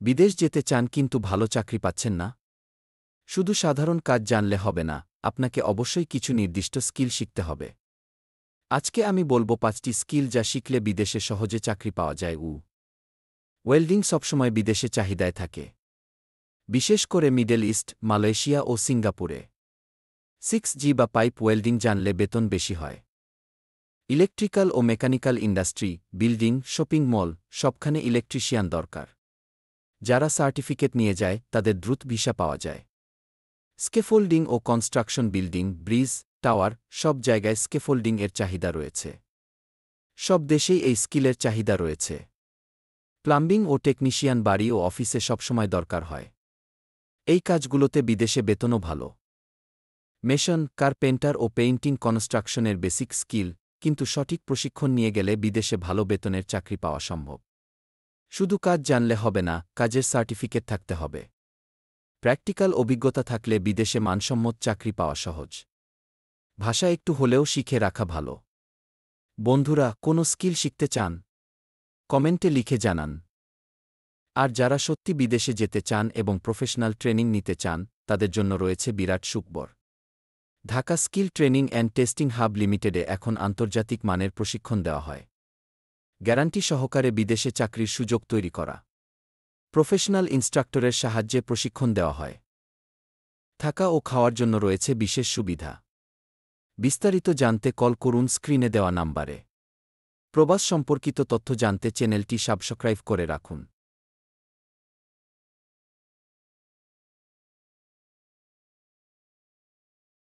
বিদেশ যেতে চান কিন্তু ভালো চাকরি পাচ্ছেন না? শুধু সাধারণ কাজ জানলে হবে না, আপনাকে অবশ্যই কিছু নির্দিষ্ট স্কিল শিখতে হবে। আজকে আমি বলবো ৫টি স্কিল যা শিখলে বিদেশে সহজে চাকরি পাওয়া যায়। ওয়েল্ডিং সবসময় বিদেশে চাহিদায় থাকে, বিশেষ করে মিডল ইস্ট, মালয়েশিয়া ও সিঙ্গাপুরে। 6G বা পাইপ ওয়েল্ডিং জানলে বেতন বেশি হয়। ইলেকট্রিক্যাল ও mechanical industry, building, shopping mall, সবখানে ইলেকট্রিশিয়ান দরকার। যারা সার্টিফিকেট নিয়ে যায় তাদের দ্রুত ভিসা পাওয়া যায়। স্কেফোল্ডিং ও কনস্ট্রাকশন, বিল্ডিং, ব্রিজ, টাওয়ার, সব জায়গায় স্কেফোল্ডিং এর চাহিদা রয়েছে। সব দেশেই এই স্কিলের চাহিদা রয়েছে। প্লাম্বিং ও টেকনিশিয়ান বাড়ি ও অফিসে সবসময় দরকার হয়। এই কাজগুলোতে বিদেশে বেতনও ভালো। মেশন, কার্পেন্টার ও পেইন্টিং কনস্ট্রাকশনের বেসিক স্কিল, কিন্তু সঠিক প্রশিক্ষণ নিয়ে গেলে বিদেশে ভালো বেতনের চাকরি পাওয়া সম্ভব। শুধু কাজ জানলে হবে না, কাজের সার্টিফিকেট থাকতে হবে। প্র্যাকটিক্যাল অভিজ্ঞতা থাকলে বিদেশে মানসম্মত চাকরি পাওয়া সহজ। ভাষা একটু হলেও শিখে রাখা ভালো। বন্ধুরা, কোনো স্কিল শিখতে চান? কমেন্টে লিখে জানান। আর যারা সত্যি বিদেশে যেতে চান এবং প্রফেশনাল ট্রেনিং নিতে চান, তাদের জন্য রয়েছে বিরাট সুখবর। Dhaka skill training and testing hub লিমিটেডে এখন আন্তর্জাতিক মানের প্রশিক্ষণ দেওয়া হয়। গ্যারান্টি সহকারে বিদেশে চাকরির সুযোগ তৈরি করা। প্রফেশনাল ইনস্ট্রাক্টরের সাহায্যে প্রশিক্ষণ দেওয়া হয়। থাকা ও খাওয়ার জন্য রয়েছে বিশেষ সুবিধা। বিস্তারিত জানতে কল করুন স্ক্রিনে দেওয়া নাম্বারে। প্রবাস সম্পর্কিত তথ্য জানতে চ্যানেলটি সাবস্ক্রাইব করে রাখুন।